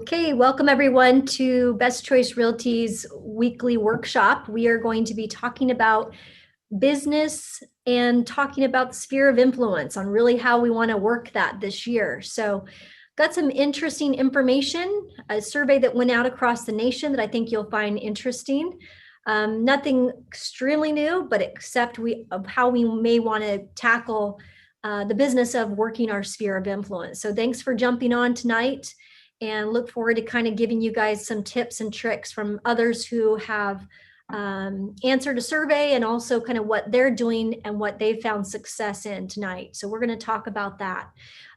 Okay, welcome everyone to Best Choice Realty's weekly workshop. We are going to be talking about business and talking about the sphere of influence on really how we want to work that this year. So got some interesting information, a survey that went out across the nation that I think you'll find interesting. Nothing extremely new, but except of how we may want to tackle the business of working our sphere of influence. So thanks for jumping on tonight, and look forward to kind of giving you guys some tips and tricks from others who have answered a survey, and also kind of what they're doing and what they found success in tonight. So we're going to talk about that.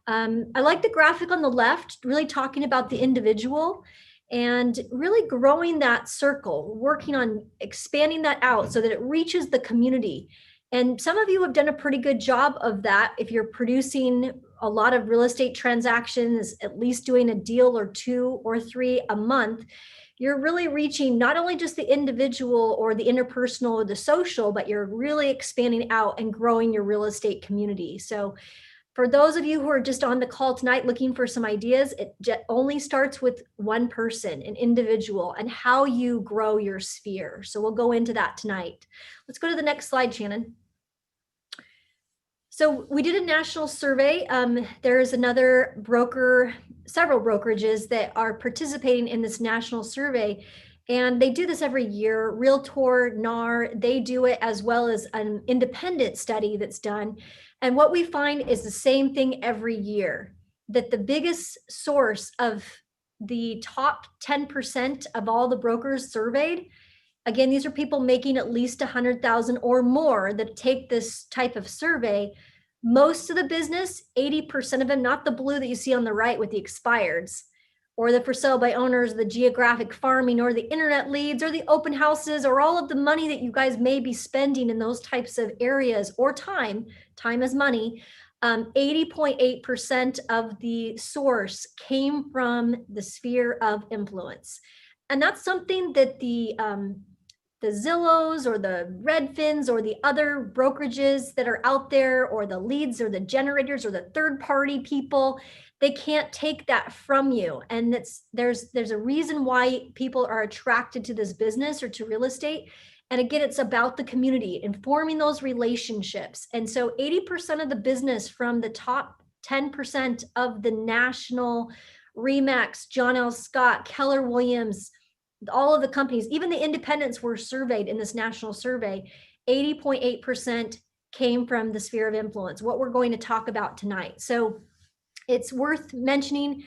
I like the graphic on the left, really talking about the individual and really growing that circle, working on expanding that out so that it reaches the community. And some of you have done a pretty good job of that. If you're producing a lot of real estate transactions, at least doing a deal or two or three a month, you're really reaching not only just the individual or the interpersonal or the social, but you're really expanding out and growing your real estate community. So for those of you who are just on the call tonight looking for some ideas, it only starts with one person, an individual, and how you grow your sphere. So we'll go into that tonight. Let's go to the next slide, Shannon. So we did a national survey. There's another broker, several brokerages that are participating in this national survey, and they do this every year. Realtor, NAR, they do it, as well as an independent study that's done. And what we find is the same thing every year, that the biggest source of the top 10% of all the brokers surveyed, again, these are people making at least 100,000 or more that take this type of survey. Most of the business, 80% of them, not the blue that you see on the right with the expireds, or the for sale by owners, the geographic farming, or the internet leads, or the open houses, or all of the money that you guys may be spending in those types of areas, or time is money. 80.8% of the source came from the sphere of influence. And that's something that the Zillows or the Redfins or the other brokerages that are out there, or the leads or the generators or the third party people, they can't take that from you. And there's a reason why people are attracted to this business or to real estate. And again, it's about the community and forming those relationships. And so 80% of the business from the top 10% of the national RE/MAX, John L. Scott, Keller Williams, all of the companies, even the independents were surveyed in this national survey. 80.8% came from the sphere of influence, what we're going to talk about tonight. So it's worth mentioning,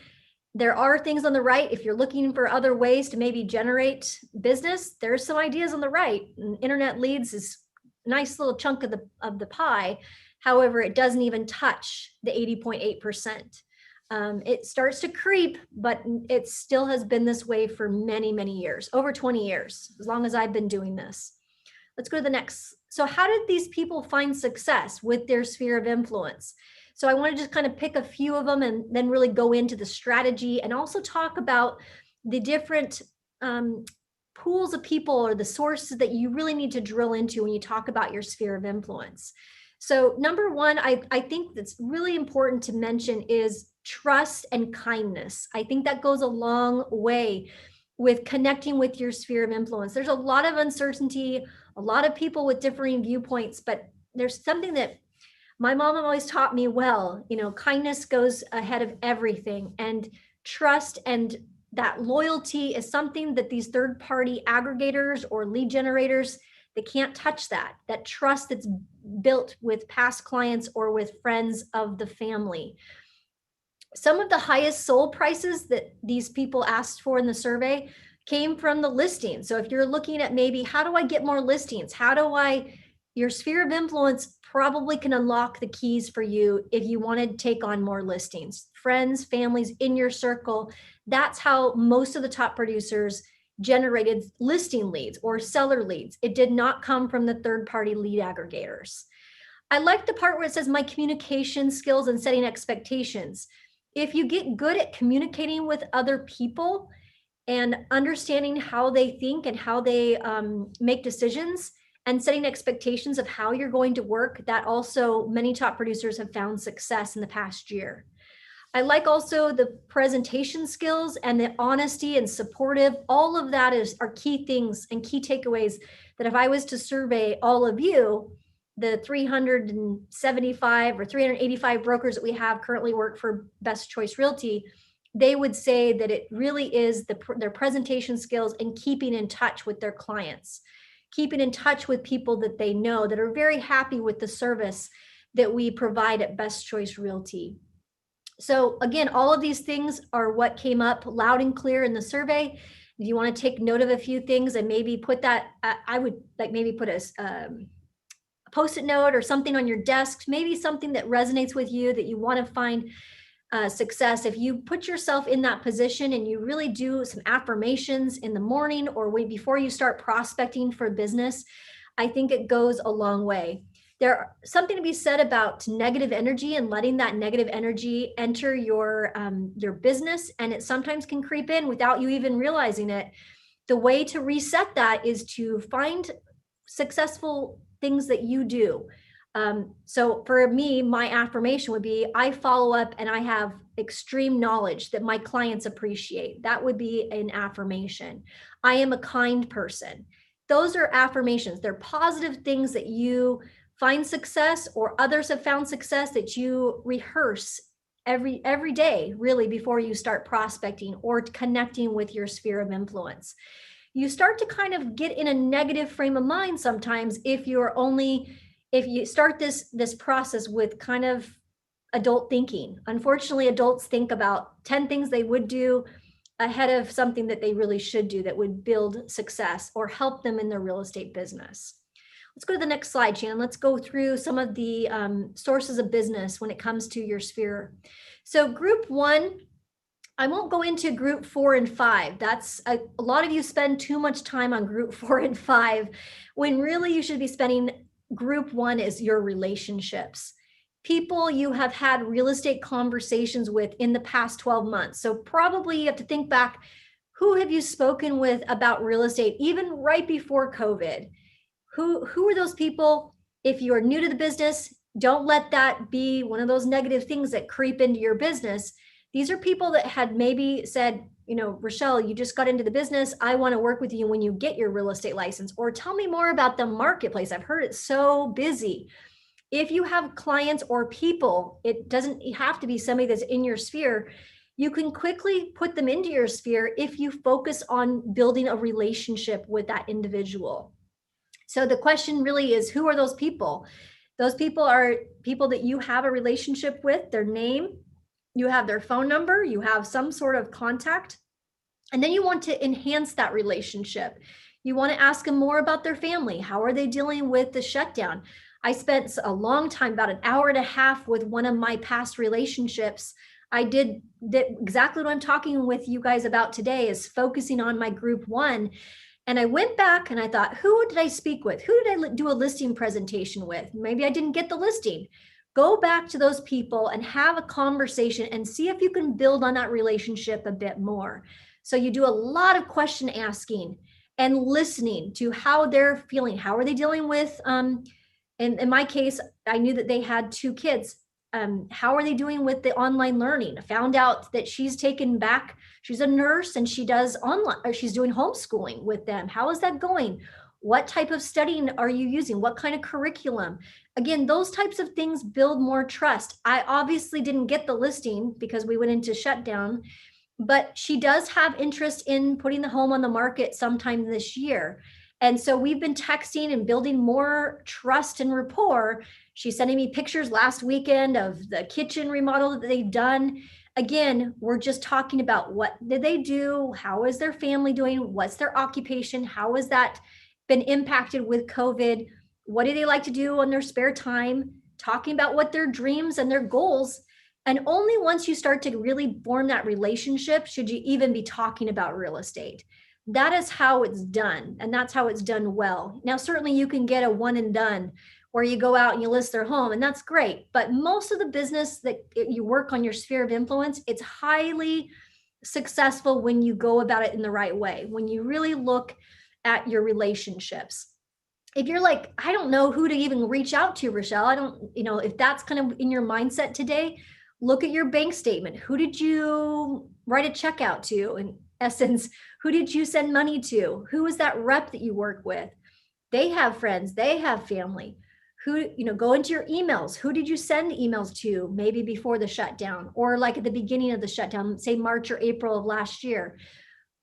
there are things on the right. If you're looking for other ways to maybe generate business, there's some ideas on the right. And internet leads is a nice little chunk of the pie. However, it doesn't even touch the 80.8%. It starts to creep, but it still has been this way for many, many years, over 20 years, as long as I've been doing this. Let's go to the next. So how did these people find success with their sphere of influence? So I want to just kind of pick a few of them and then really go into the strategy, and also talk about the different pools of people or the sources that you really need to drill into when you talk about your sphere of influence. So number one, I think that's really important to mention is trust and kindness. I think that goes a long way with connecting with your sphere of influence. There's a lot of uncertainty, a lot of people with differing viewpoints, but there's something that my mom always taught me well, kindness goes ahead of everything, and trust and that loyalty is something that these third-party aggregators or lead generators, they can't touch that trust that's built with past clients or with friends of the family. Some of the highest sold prices that these people asked for in the survey came from the listing. So if you're looking at maybe, how do I get more listings? Your sphere of influence probably can unlock the keys for you if you want to take on more listings. Friends, families in your circle, that's how most of the top producers generated listing leads or seller leads. It did not come from the third-party lead aggregators. I like the part where it says my communication skills and setting expectations. If you get good at communicating with other people and understanding how they think and how they make decisions, and setting expectations of how you're going to work, that also many top producers have found success in the past year. I like also the presentation skills and the honesty and supportive. All of that are key things and key takeaways that if I was to survey all of you, the 375 or 385 brokers that we have currently work for Best Choice Realty, they would say that it really is their presentation skills and keeping in touch with their clients, keeping in touch with people that they know that are very happy with the service that we provide at Best Choice Realty. So again, all of these things are what came up loud and clear in the survey. If you want to take note of a few things and maybe put that, I would like maybe put a Post-it note or something on your desk, maybe something that resonates with you that you want to find success. If you put yourself in that position and you really do some affirmations in the morning or before you start prospecting for business, I think it goes a long way. There's something to be said about negative energy and letting that negative energy enter your business, and it sometimes can creep in without you even realizing it. The way to reset that is to find successful things that you do. So for me, my affirmation would be, I follow up and I have extreme knowledge that my clients appreciate. That would be an affirmation. I am a kind person. Those are affirmations. They're positive things that you find success or others have found success that you rehearse every day, really, before you start prospecting or connecting with your sphere of influence. You start to kind of get in a negative frame of mind sometimes if you start this process with kind of adult thinking. Unfortunately, adults think about 10 things they would do ahead of something that they really should do that would build success or help them in their real estate business. Let's go to the next slide, Shannon. Let's go through some of the sources of business when it comes to your sphere. So group 1, I won't go into group 4 and 5. That's a lot of you spend too much time on group 4 and 5 when really you should be spending group 1 is your relationships. People you have had real estate conversations with in the past 12 months. So probably you have to think back, who have you spoken with about real estate even right before COVID? Who are those people? If you are new to the business, don't let that be one of those negative things that creep into your business. These are people that had maybe said, Rochelle, you just got into the business. I want to work with you when you get your real estate license, or tell me more about the marketplace. I've heard it's so busy. If you have clients or people, it doesn't have to be somebody that's in your sphere. You can quickly put them into your sphere if you focus on building a relationship with that individual. So the question really is, who are those people? Those people are people that you have a relationship with, their name, you have their phone number, you have some sort of contact, and then you want to enhance that relationship. You want to ask them more about their family. How are they dealing with the shutdown? I spent a long time, about an hour and a half, with one of my past relationships. I did exactly what I'm talking with you guys about today, is focusing on my group 1. And I went back and I thought, who did I speak with? Who did I do a listing presentation with? Maybe I didn't get the listing. Go back to those people and have a conversation and see if you can build on that relationship a bit more. So you do a lot of question asking and listening to how they're feeling. How are they dealing with, in my case, I knew that they had 2 kids. How are they doing with the online learning? I found out that she's a nurse and she does online, or she's doing homeschooling with them. How is that going? What type of studying are you using? What kind of curriculum? Again, those types of things build more trust. I obviously didn't get the listing because we went into shutdown, but she does have interest in putting the home on the market sometime this year. And so we've been texting and building more trust and rapport. She's sending me pictures last weekend of the kitchen remodel that they've done. Again, we're just talking about, what did they do? How is their family doing? What's their occupation? How has that been impacted with COVID? What do they like to do on their spare time? Talking about what their dreams and their goals. And only once you start to really form that relationship should you even be talking about real estate. That is how it's done, and that's how it's done well. Now, certainly you can get a one and done where you go out and you list their home, and that's great. But most of the business that you work on your sphere of influence, it's highly successful when you go about it in the right way, when you really look at your relationships. If you're like, I don't know who to even reach out to, Rochelle, I don't, if that's kind of in your mindset today, Look at your bank statement. Who did you write a check out to? In essence, who did you send money to? Who is that rep that you work with? They have friends, they have family. Who, go into your emails. Who did you send emails to maybe before the shutdown, or like at the beginning of the shutdown, say March or April of last year?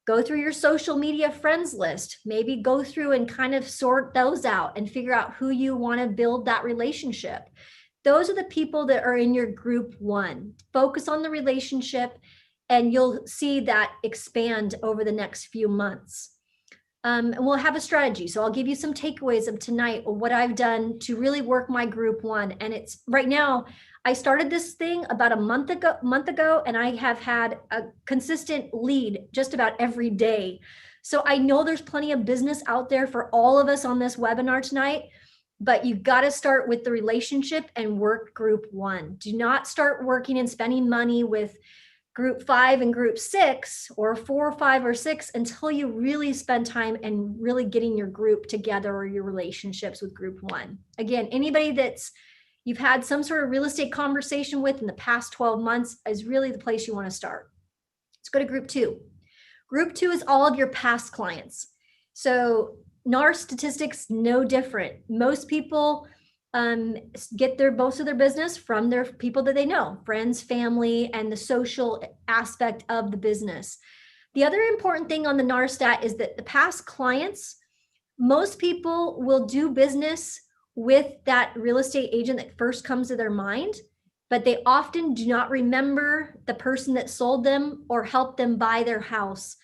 Go through your social media friends list, maybe go through and kind of sort those out and figure out who you want to build that relationship. Those are the people that are in your group one. Focus on the relationship and you'll see that expand over the next few months. And we'll have a strategy. So I'll give you some takeaways of tonight of what I've done to really work my group one. And it's right now, I started this thing about a month ago, and I have had a consistent lead just about every day. So I know there's plenty of business out there for all of us on this webinar tonight, but you've got to start with the relationship and work group one. Do not start working and spending money with group 5 and group 6 or 4, 5, or 6 until you really spend time and really getting your group together or your relationships with group 1. Again, anybody that's you've had some sort of real estate conversation with in the past 12 months is really the place you want to start. Let's go to group 2. Group 2 is all of your past clients. So NAR statistics, no different. Most people get most of their business from their people that they know, friends, family, and the social aspect of the business. The other important thing on the NAR stat is that the past clients, most people will do business with that real estate agent that first comes to their mind, but they often do not remember the person that sold them or helped them buy their house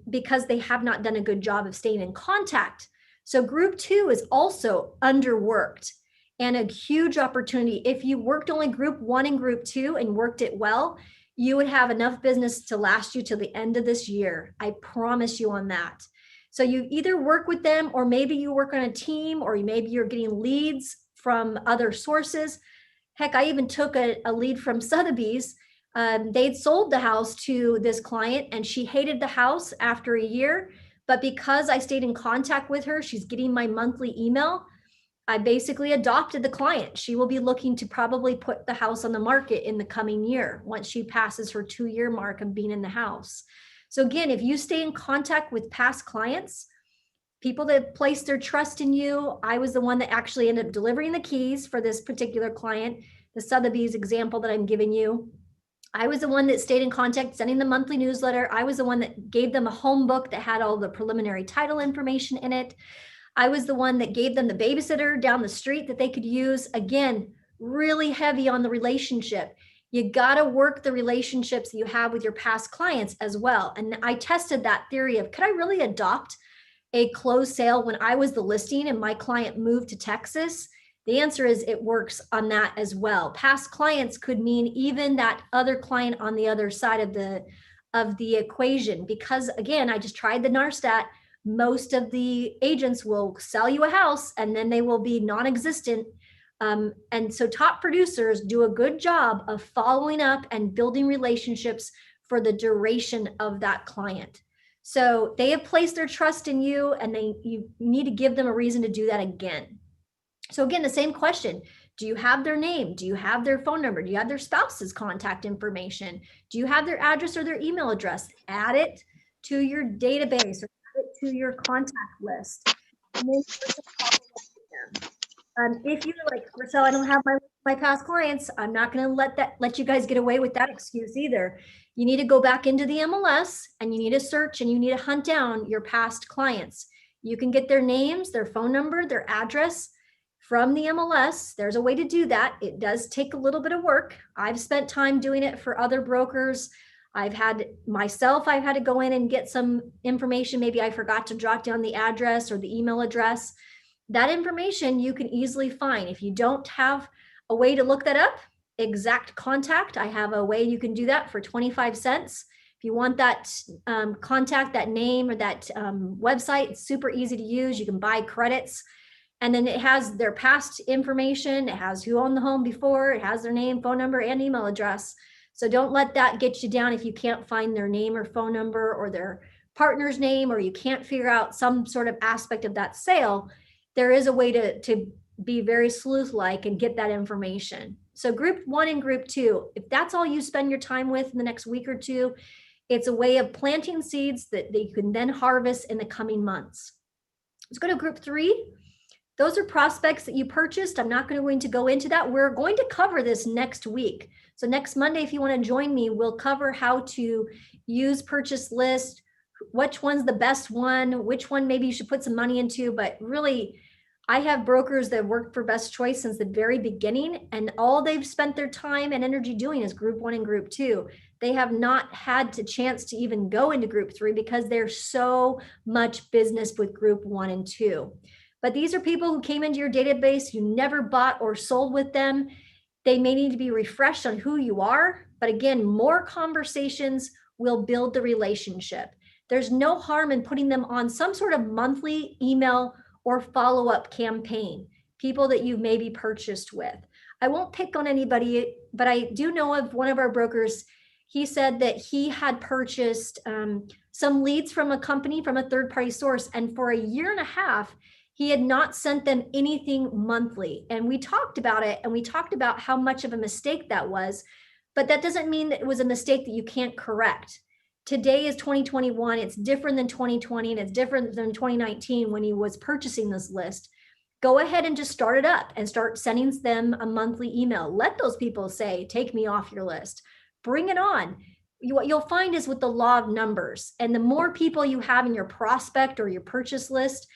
because they have not done a good job of staying in contact. So group 2 is also underworked and a huge opportunity. If you worked only group 1 and group 2 and worked it well, you would have enough business to last you till the end of this year. I promise you on that. So you either work with them, or maybe you work on a team, or maybe you're getting leads from other sources. Heck, I even took a lead from Sotheby's. They'd sold the house to this client and she hated the house after a year. But because I stayed in contact with her, she's getting my monthly email. I basically adopted the client. She will be looking to probably put the house on the market in the coming year once she passes her 2-year mark of being in the house. So again, if you stay in contact with past clients, people that place their trust in you, I was the one that actually ended up delivering the keys for this particular client, the Sotheby's example that I'm giving you. I was the one that stayed in contact, sending the monthly newsletter. I was the one that gave them a home book that had all the preliminary title information in it. I was the one that gave them the babysitter down the street that they could use. Again, really heavy on the relationship. You got to work the relationships that you have with your past clients as well. And I tested that theory of, could I really adopt a closed sale when I was the listing and my client moved to Texas? The answer is it works on that as well. Past clients could mean even that other client on the other side of the equation, because again, I just tried the NAR stat. Most of the agents will sell you a house and then they will be non-existent. And so top producers do a good job of following up and building relationships for the duration of that client. So they have placed their trust in you, and you need to give them a reason to do that again. So again, the same question. Do you have their name? Do you have their phone number? Do you have their spouse's contact information? Do you have their address or their email address? Add it to your database or add it to your contact list. If you're like, Marcel, I don't have my past clients, I'm not going to let you guys get away with that excuse either. You need to go back into the MLS and you need to search and you need to hunt down your past clients. You can get their names, their phone number, their address from the MLS. There's a way to do that. It does take a little bit of work. I've spent time doing it for other brokers. I've had to go in and get some information. Maybe I forgot to jot down the address or the email address. That information you can easily find. If you don't have a way to look that up, exact contact, I have a way you can do that for 25 cents. If you want that contact, that name or that website, it's super easy to use. You can buy credits. And then it has their past information. It has who owned the home before. It has their name, phone number, and email address. So don't let that get you down if you can't find their name or phone number or their partner's name, or you can't figure out some sort of aspect of that sale. There is a way to be very sleuth-like and get that information. So group 1 and group 2, if that's all you spend your time with in the next week or two, it's a way of planting seeds that you can then harvest in the coming months. Let's go to group 3. Those are prospects that you purchased. I'm not going to go into that. We're going to cover this next week. So next Monday, if you want to join me, we'll cover how to use purchase list, which one's the best one, which one maybe you should put some money into. But really, I have brokers that worked for Best Choice since the very beginning, and all they've spent their time and energy doing is group 1 and group 2. They have not had the chance to even go into group 3 because there's so much business with group 1 and 2. But these are people who came into your database, you never bought or sold with them. They may need to be refreshed on who you are. But again, more conversations will build the relationship. There's no harm in putting them on some sort of monthly email or follow-up campaign, people that you've maybe purchased with. I won't pick on anybody, but I do know of one of our brokers. He said that he had purchased some leads from a company, from a third-party source, and for a year and a half, he had not sent them anything monthly. And we talked about it, and we talked about how much of a mistake that was, but that doesn't mean that it was a mistake that you can't correct. Today is 2021. It's different than 2020, and it's different than 2019 when he was purchasing this list. Go ahead and just start it up and start sending them a monthly email. Let those people say, take me off your list. Bring it on. What you'll find is with the law of numbers, and the more people you have in your prospect or your purchase list,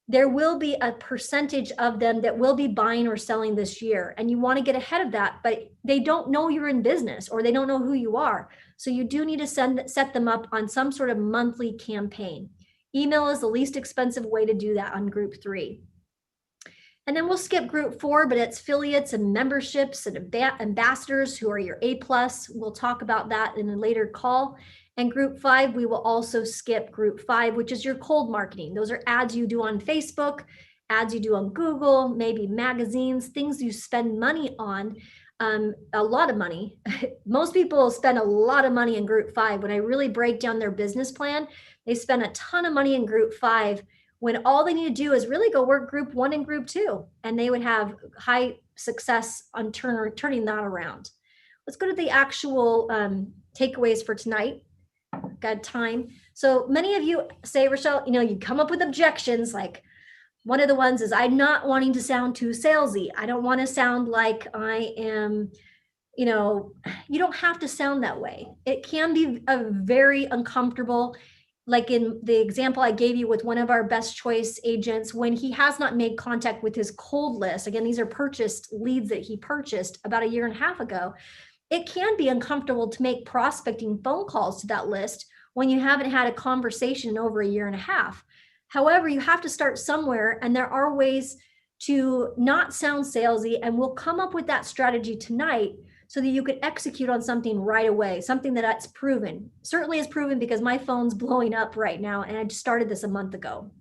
there will be a percentage of them that will be buying or selling this year. And you want to get ahead of that, but they don't know you're in business or they don't know who you are. So you do need to set them up on some sort of monthly campaign. Email is the least expensive way to do that on group 3. And then we'll skip group 4, but it's affiliates and memberships and ambassadors who are your A+. We'll talk about that in a later call. And group 5, we will also skip group 5, which is your cold marketing. Those are ads you do on Facebook, ads you do on Google, maybe magazines, things you spend money on, a lot of money. Most people spend a lot of money in group 5. When I really break down their business plan, they spend a ton of money in group 5 when all they need to do is really go work group 1 and group 2, and they would have high success on turning that around. Let's go to the actual takeaways for tonight. Got time. So many of you say, Rochelle, you come up with objections. Like one of the ones is, I'm not wanting to sound too salesy. I don't want to sound like I am, you don't have to sound that way. It can be a very uncomfortable, like in the example I gave you with one of our Best Choice agents, when he has not made contact with his cold list. Again, these are purchased leads that he purchased about a year and a half ago. It can be uncomfortable to make prospecting phone calls to that list when you haven't had a conversation in over a year and a half. However, you have to start somewhere, and there are ways to not sound salesy, and we'll come up with that strategy tonight so that you could execute on something right away, something that's proven. Certainly is proven because my phone's blowing up right now, and I just started this a month ago.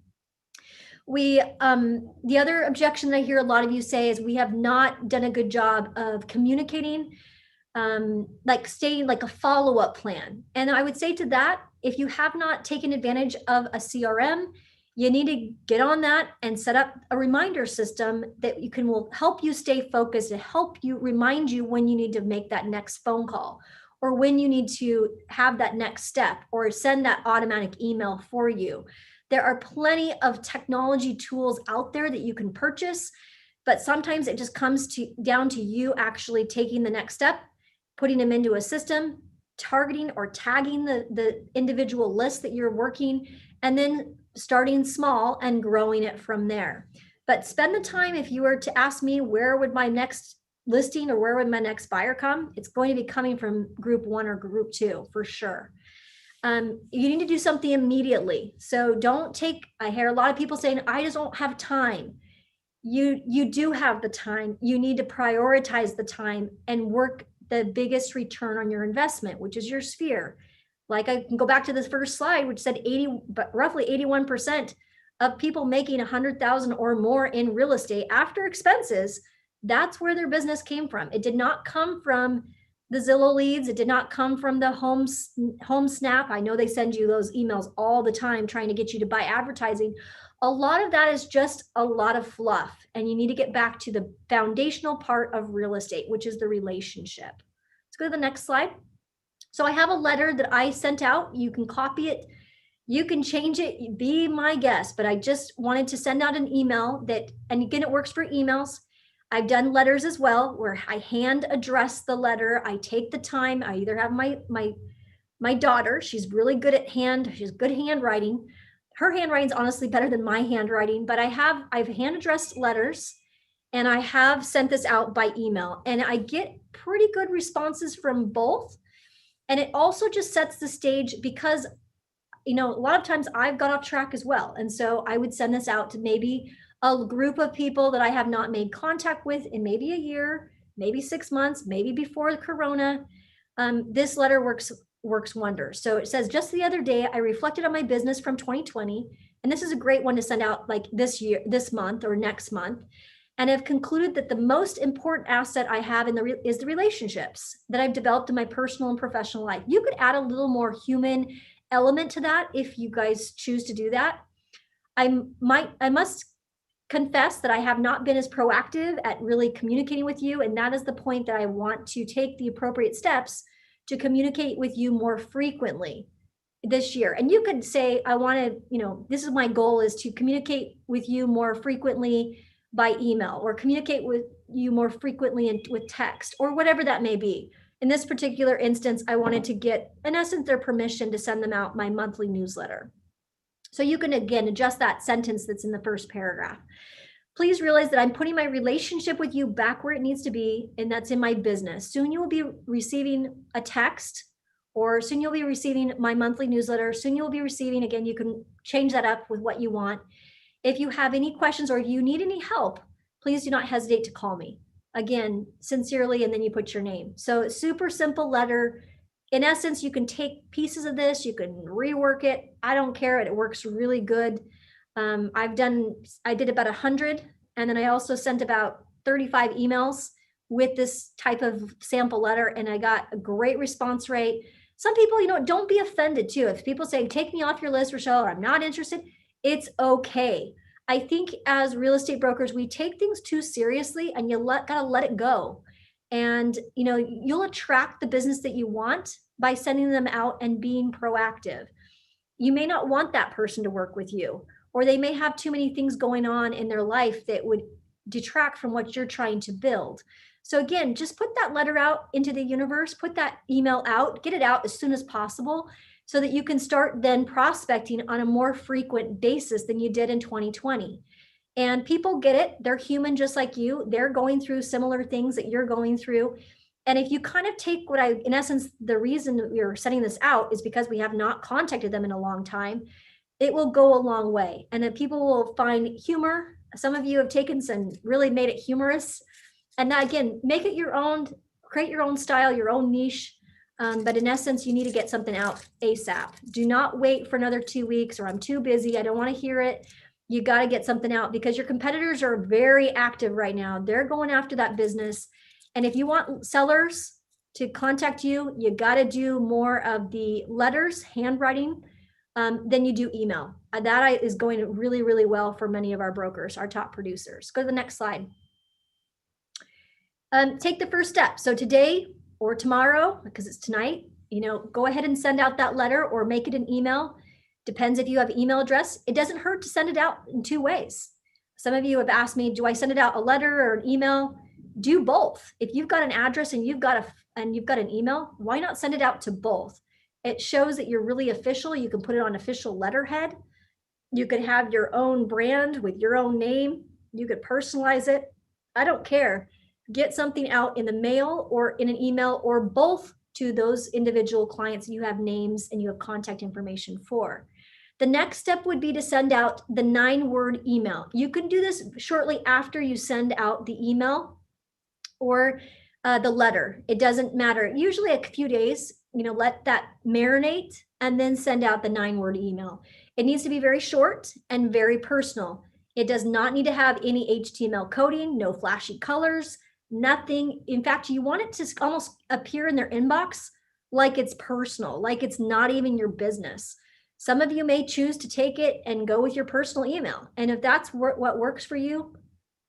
The other objection that I hear a lot of you say is we have not done a good job of communicating, like stating like a follow-up plan. And I would say to that, if you have not taken advantage of a CRM, you need to get on that and set up a reminder system that will help you stay focused and help you remind you when you need to make that next phone call, or when you need to have that next step, or send that automatic email for you. There are plenty of technology tools out there that you can purchase, but sometimes it just comes down to you actually taking the next step, putting them into a system, targeting or tagging the individual list that you're working, and then starting small and growing it from there. But spend the time. If you were to ask me, where would my next listing or where would my next buyer come? It's going to be coming from group 1 or group 2 for sure. You need to do something immediately. So I hear a lot of people saying, I just don't have time. You do have the time. You need to prioritize the time and work the biggest return on your investment, which is your sphere. Like I can go back to this first slide, which said roughly 81% of people making 100,000 or more in real estate after expenses, that's where their business came from. It did not come from the Zillow leads. It did not come from the home snap. I know they send you those emails all the time trying to get you to buy advertising. A lot of that is just a lot of fluff, and you need to get back to the foundational part of real estate, which is the relationship. Let's go to the next slide. So I have a letter that I sent out. You can copy it, you can change it, be my guest, but I just wanted to send out an email that, and again, it works for emails. I've done letters as well, where I hand address the letter. I take the time. I either have my daughter, she's really good at she's good handwriting. Her handwriting's honestly better than my handwriting, but I've hand addressed letters, and I have sent this out by email, and I get pretty good responses from both. And it also just sets the stage because, a lot of times I've got off track as well. And so I would send this out to maybe a group of people that I have not made contact with in maybe a year, maybe 6 months, maybe before the Corona. This letter works wonders. So it says, just the other day, I reflected on my business from 2020. And this is a great one to send out like this year, this month or next month. And have concluded that the most important asset I have is the relationships that I've developed in my personal and professional life. You could add a little more human element to that if you guys choose to do that. I must confess that I have not been as proactive at really communicating with you, and that is the point that I want to take the appropriate steps to communicate with you more frequently this year. And you could say, I want to, this is my goal, is to communicate with you more frequently by email, or communicate with you more frequently with text, or whatever that may be. In this particular instance, I wanted to get, in essence, their permission to send them out my monthly newsletter. So you can, again, adjust that sentence that's in the first paragraph. Please realize that I'm putting my relationship with you back where it needs to be, and that's in my business. Soon you will be receiving a text, or soon you'll be receiving my monthly newsletter. Soon you'll be receiving, again, you can change that up with what you want. If you have any questions or you need any help, please do not hesitate to call me. Again, sincerely, and then you put your name. So super simple letter. In essence, you can take pieces of this, you can rework it. I don't care. It works really good. I did about 100, and then I also sent about 35 emails with this type of sample letter, and I got a great response rate. Some people, don't be offended too. If people say, take me off your list, Rochelle, or I'm not interested, it's okay. I think as real estate brokers, we take things too seriously, and you gotta let it go. And you'll attract the business that you want by sending them out and being proactive. You may not want that person to work with you, or they may have too many things going on in their life that would detract from what you're trying to build. So again, just put that letter out into the universe, put that email out, get it out as soon as possible, so that you can start then prospecting on a more frequent basis than you did in 2020. And people get it. They're human just like you. They're going through similar things that you're going through. And if you kind of take in essence, the reason we're sending this out is because we have not contacted them in a long time, it will go a long way. And then people will find humor. Some of you have taken some, really made it humorous. And now, again, make it your own, create your own style, your own niche. But in essence, you need to get something out ASAP. Do not wait for another 2 weeks, or I'm too busy, I don't want to hear it. You got to get something out, because your competitors are very active right now. They're going after that business. And if you want sellers to contact you, you got to do more of the letters, handwriting, than you do email. That is going really, really well for many of our brokers, our top producers. Go to the next slide. Take the first step. So today or tomorrow, because it's tonight, go ahead and send out that letter, or make it an email. Depends if you have email address. It doesn't hurt to send it out in 2 ways. Some of you have asked me, do I send it out a letter or an email? Do both. If you've got an address and you've got an email, why not send it out to both? It shows that you're really official. You can put it on official letterhead. You could have your own brand with your own name. You could personalize it. I don't care. Get something out in the mail or in an email, or both, to those individual clients you have names and you have contact information for. The next step would be to send out the 9-word email. You can do this shortly after you send out the email or the letter. It doesn't matter. Usually a few days, let that marinate, and then send out the 9-word email. It needs to be very short and very personal. It does not need to have any HTML coding, no flashy colors, Nothing. In fact, you want it to almost appear in their inbox like it's personal, like it's not even your business. Some of you may choose to take it and go with your personal email. And if that's what works for you,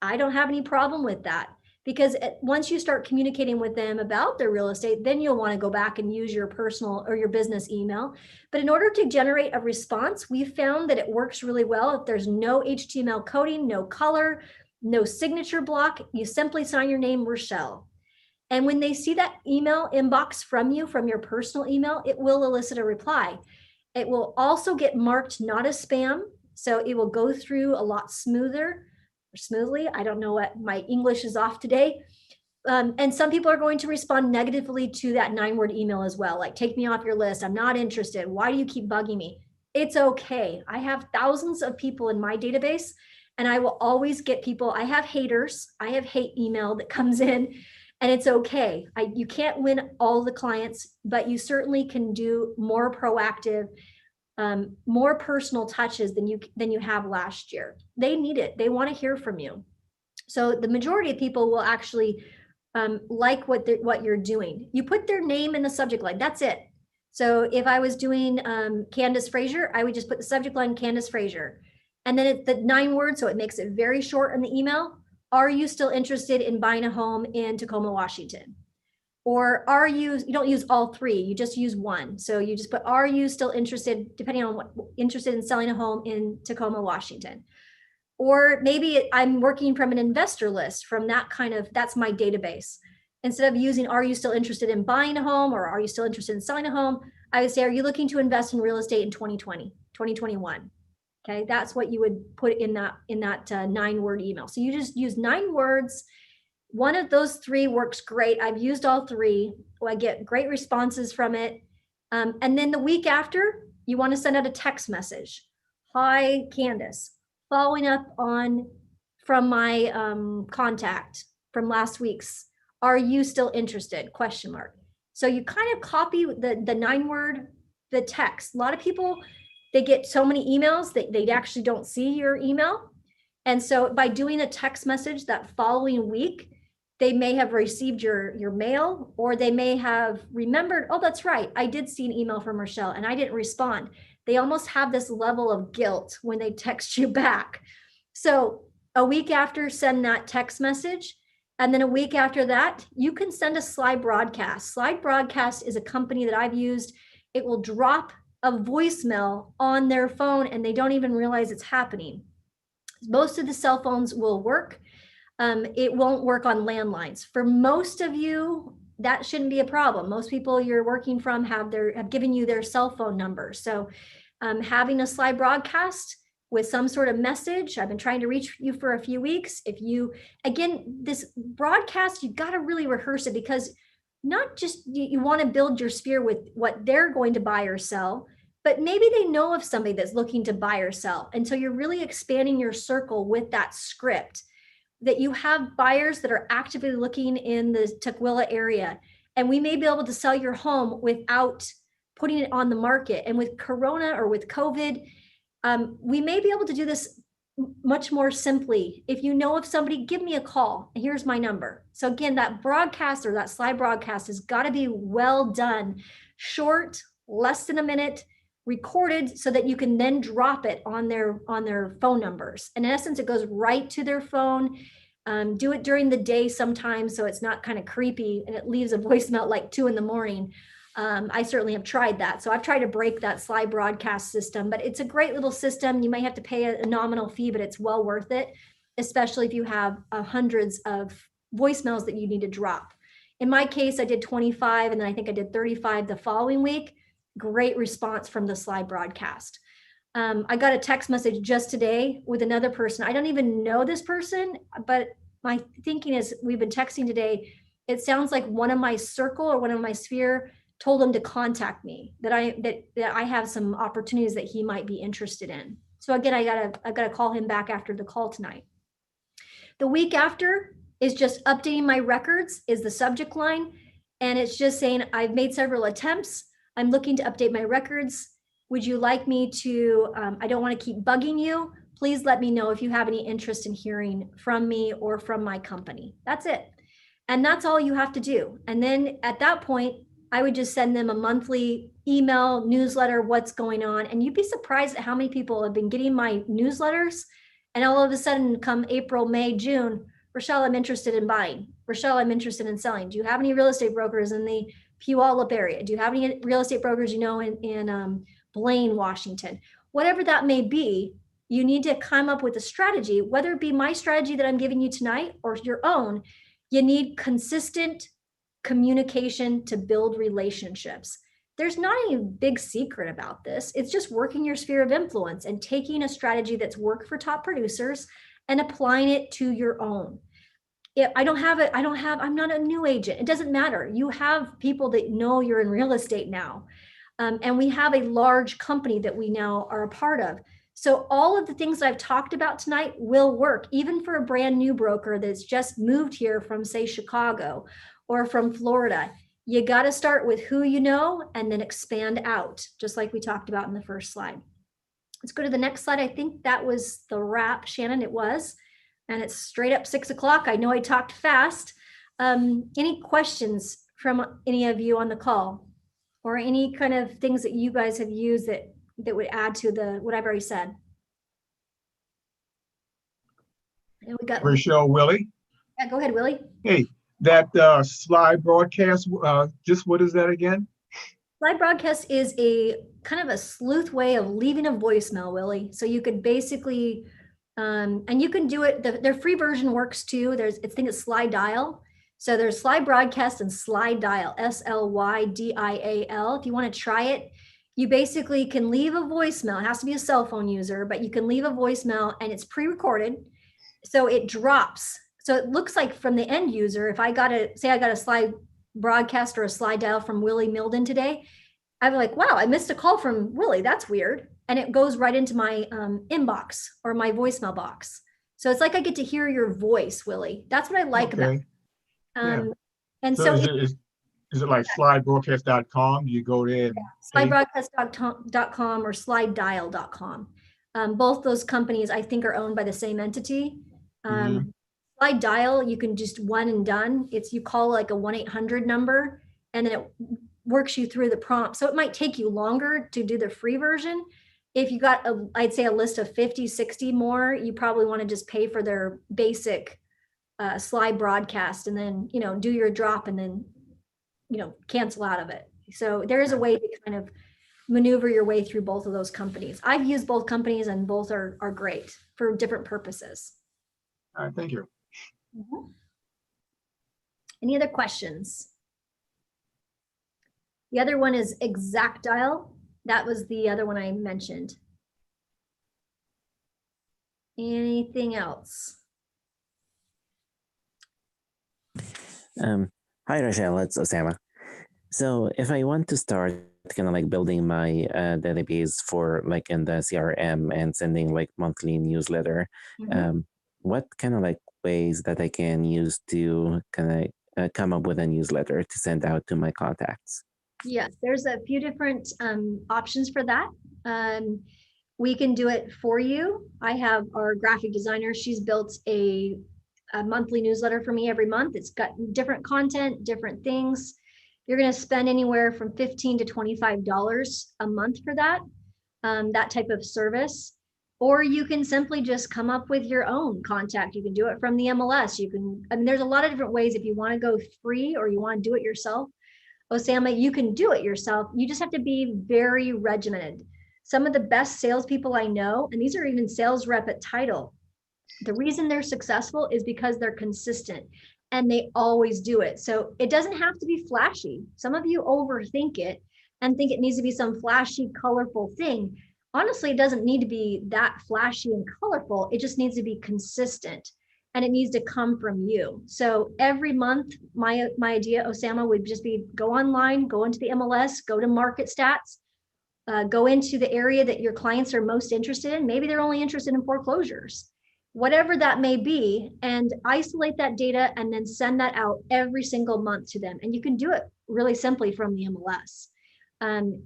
I don't have any problem with that, because once you start communicating with them about their real estate, then you'll want to go back and use your personal or your business email. But in order to generate a response, we found that it works really well if there's no HTML coding, no color, no signature block. You simply sign your name, Rochelle. And when they see that email inbox from you, from your personal email, it will elicit a reply. It will also get marked not as spam, so it will go through a lot smoother or smoothly. I don't know what, my English is off today. And some people are going to respond negatively to that 9-word email as well, like, take me off your list, I'm not interested, why do you keep bugging me? It's okay. I have thousands of people in my database, and I will always get people. I have haters. I have hate email that comes in, and it's okay. You can't win all the clients, but you certainly can do more proactive, more personal touches than you have last year. They need it. They want to hear from you. So the majority of people will actually like what you're doing. You put their name in the subject line. That's it. So if I was doing Candace Frazier, I would just put the subject line Candace Frazier, and then it's the 9 words, so it makes it very short in the email. Are you still interested in buying a home in Tacoma, Washington? Or are you don't use all 3, you just use 1. So you just put, are you still interested, depending on what, interested in selling a home in Tacoma, Washington? Or maybe I'm working from an investor list, from that kind of, that's my database. Instead of using, are you still interested in buying a home, or are you still interested in selling a home? I would say, are you looking to invest in real estate in 2020, 2021? Okay, that's what you would put in that 9-word email. So you just use 9 words. One of those 3 works great. I've used all 3. Well, I get great responses from it. And then the week after, you want to send out a text message. Hi, Candace, following up on from my contact from last week's. Are you still interested? Question mark. So you kind of copy the 9-word, the text. A lot of people, they get so many emails that they actually don't see your email. And so by doing a text message that following week, they may have received your mail, or they may have remembered, oh, that's right, I did see an email from Rochelle and I didn't respond. They almost have this level of guilt when they text you back. So a week after, send that text message. And then a week after that, you can send a slide broadcast. Slide broadcast is a company that I've used. It will drop a voicemail on their phone and they don't even realize it's happening. Most of the cell phones will work. It won't work on landlines. For most of you, that shouldn't be a problem. Most people you're working from have given you their cell phone number. So having a slide broadcast with some sort of message, I've been trying to reach you for a few weeks. If you, again, this broadcast, you've got to really rehearse it, because not just you want to build your sphere with what they're going to buy or sell, but maybe they know of somebody that's looking to buy or sell. And so you're really expanding your circle with that script, that you have buyers that are actively looking in the Tukwila area, and we may be able to sell your home without putting it on the market. And with Corona or with COVID, we may be able to do this much more simply. If you know of somebody, give me a call. Here's my number. So again, that broadcast or that slide broadcast has got to be well done, short, less than a minute, recorded, so that you can then drop it on their phone numbers. And in essence, it goes right to their phone. Do it during the day sometimes, so it's not kind of creepy and it leaves a voicemail at like 2 a.m. I certainly have tried that. So I've tried to break that slide broadcast system, but it's a great little system. You might have to pay a nominal fee, but it's well worth it, especially if you have hundreds of voicemails that you need to drop. In my case, I did 25, and then I think I did 35 the following week. Great response from the slide broadcast. I got a text message just today with another person. I don't even know this person, but my thinking is, we've been texting today. It sounds like one of my circle or one of my sphere told him to contact me, that I have some opportunities that he might be interested in. So again, I gotta call him back after the call tonight. The week after is just updating my records, is the subject line. And it's just saying, I've made several attempts. I'm looking to update my records. Would you like me to, I don't want to keep bugging you. Please let me know if you have any interest in hearing from me or from my company. That's it. And that's all you have to do. And then at that point, I would just send them a monthly email, newsletter, what's going on. And you'd be surprised at how many people have been getting my newsletters. And all of a sudden, come April, May, June, Rochelle, I'm interested in buying. Rochelle, I'm interested in selling. Do you have any real estate brokers in the Puyallup area? Do you have any real estate brokers in Blaine, Washington? Whatever that may be, you need to come up with a strategy, whether it be my strategy that I'm giving you tonight or your own. You need consistent communication to build relationships. There's not any big secret about this. It's just working your sphere of influence and taking a strategy that's worked for top producers and applying it to your own. I'm not a new agent. It doesn't matter. You have people that know you're in real estate now. And we have a large company that we now are a part of. So all of the things I've talked about tonight will work, even for a brand new broker that's just moved here from, say, Chicago or from Florida. You got to start with who you know and then expand out, just like we talked about in the first slide. Let's go to the next slide. I think that was the wrap, Shannon, it was. And it's straight up 6 o'clock. I know I talked fast. Any questions from any of you on the call, or any kind of things that you guys have used that would add to what I've already said? And we got Rochelle, Willie. Yeah, go ahead, Willie. Hey, that slide broadcast, just what is that again? Slide broadcast is a kind of a sleuth way of leaving a voicemail, Willie. So you could basically, and you can do it, their free version works too. I think it's Slide Dial. So there's Slide Broadcast and Slide Dial, SLYDIAL. If you want to try it, you basically can leave a voicemail. It has to be a cell phone user, but you can leave a voicemail and it's pre-recorded. So it drops. So it looks like from the end user, if I got a slide broadcast or a slide dial from Willie Milden today, I'm like, wow, I missed a call from Willie. That's weird. And it goes right into my inbox or my voicemail box. So it's like I get to hear your voice, Willie. That's what I like about it. Yeah. And so is it like slidebroadcast.com? You go there and slidebroadcast.com or slidedial.com. Both those companies I think are owned by the same entity. Slide Dial, you can just one and done. You call like a 1-800 number and then it works you through the prompt. So it might take you longer to do the free version. If you got I'd say a list of 50, 60 more, you probably want to just pay for their basic slide broadcast and then, do your drop and then, cancel out of it. So there is a way to kind of maneuver your way through both of those companies. I've used both companies and both are great for different purposes. All right, thank you. Mm-hmm. Any other questions? The other one is Exact Dial. That was the other one I mentioned. Anything else? Hi, Rochelle, it's Osama. So if I want to start kind of like building my database for like in the CRM and sending like monthly newsletter, what kind of like ways that I can use to kind of come up with a newsletter to send out to my contacts? Yes, there's a few different options for that. We can do it for you. I have our graphic designer. She's built a monthly newsletter for me every month. It's got different content, different things. You're going to spend anywhere from $15 to $25 a month for that type of service. Or you can simply just come up with your own contact. You can do it from the MLS. There's a lot of different ways. If you want to go free or you want to do it yourself, Osama, you can do it yourself. You just have to be very regimented. Some of the best salespeople I know, and these are even sales rep at title, the reason they're successful is because they're consistent and they always do it. So it doesn't have to be flashy. Some of you overthink it and think it needs to be some flashy, colorful thing. Honestly, it doesn't need to be that flashy and colorful. It just needs to be consistent and it needs to come from you. So every month, my idea, Osama, would just be go online, go into the MLS, go to market stats, go into the area that your clients are most interested in. Maybe they're only interested in foreclosures, whatever that may be, and isolate that data and then send that out every single month to them. And you can do it really simply from the MLS.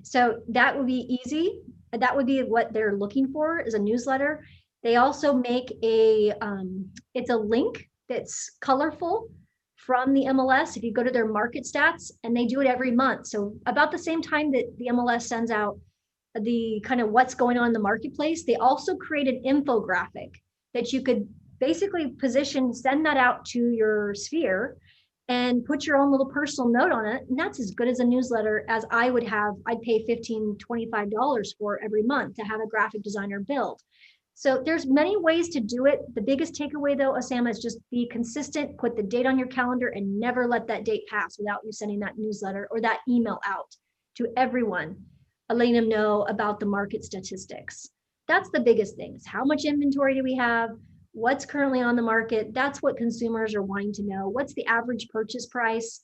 So that would be easy. That would be what they're looking for is a newsletter. They also make it's a link that's colorful from the MLS. If you go to their market stats, and they do it every month. So about the same time that the MLS sends out the kind of what's going on in the marketplace, they also create an infographic that you could basically position, send that out to your sphere and put your own little personal note on it. And that's as good as a newsletter as I would have. I'd pay $15, $25 for every month to have a graphic designer build. So there's many ways to do it. The biggest takeaway though, Osama, is just be consistent, put the date on your calendar, and never let that date pass without you sending that newsletter or that email out to everyone, letting them know about the market statistics. That's the biggest thing, is how much inventory do we have? What's currently on the market? That's what consumers are wanting to know. What's the average purchase price?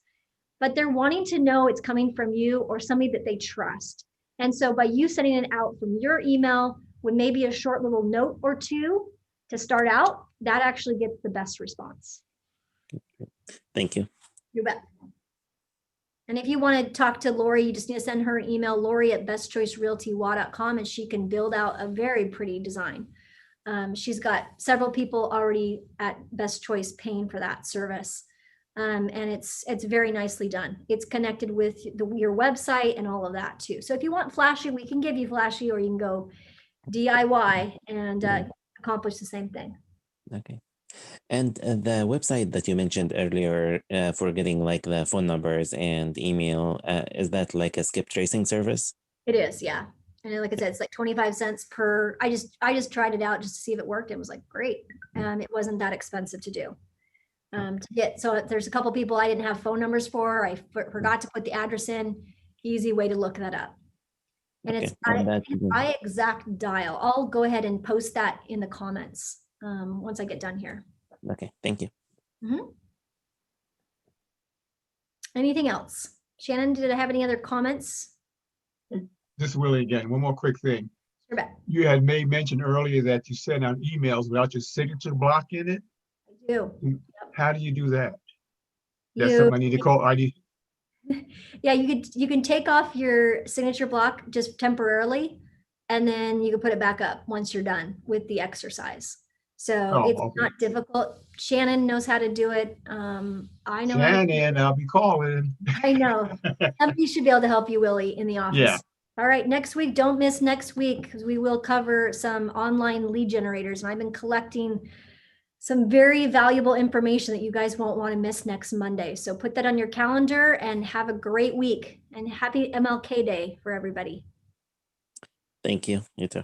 But they're wanting to know it's coming from you or somebody that they trust. And so by you sending it out from your email with maybe a short little note or two to start out, that actually gets the best response. Thank you. You bet. And if you want to talk to Lori, you just need to send her an email, lori@bestchoicerealtywa.com, and she can build out a very pretty design. She's got several people already at Best Choice paying for that service. And it's very nicely done. It's connected with your website and all of that too. So if you want flashy, we can give you flashy, or you can go DIY and accomplish the same thing. Okay. And the website that you mentioned earlier for getting like the phone numbers and email, is that like a skip tracing service? It is, yeah. And like I said, it's like 25 cents per, I just tried it out just to see if it worked. It was like, great. It wasn't that expensive to do. To get, so there's a couple people I didn't have phone numbers for. I forgot to put the address in. Easy way to look that up. And Okay. it's And by exact dial. I'll go ahead and post that in the comments once I get done here. okay, thank you. Anything else? Shannon, did I have any other comments? This is Willie again. One more quick thing. Sure bet. You had made mention earlier that you send out emails without your signature block in it. I do. How do you do that? That's You, something I need to call. yeah, you can take off your signature block just temporarily, and then you can put it back up once you're done with the exercise. So it's okay. not difficult. Shannon knows how to do it. I know. Shannon, I'll be calling. I know. Somebody should be able to help you, Willie, in the office. Yeah. All right, next week, don't miss next week, because we will cover some online lead generators. And I've been collecting some very valuable information that you guys won't want to miss next Monday. So put that on your calendar and have a great week, and happy MLK Day for everybody. Thank you. You too.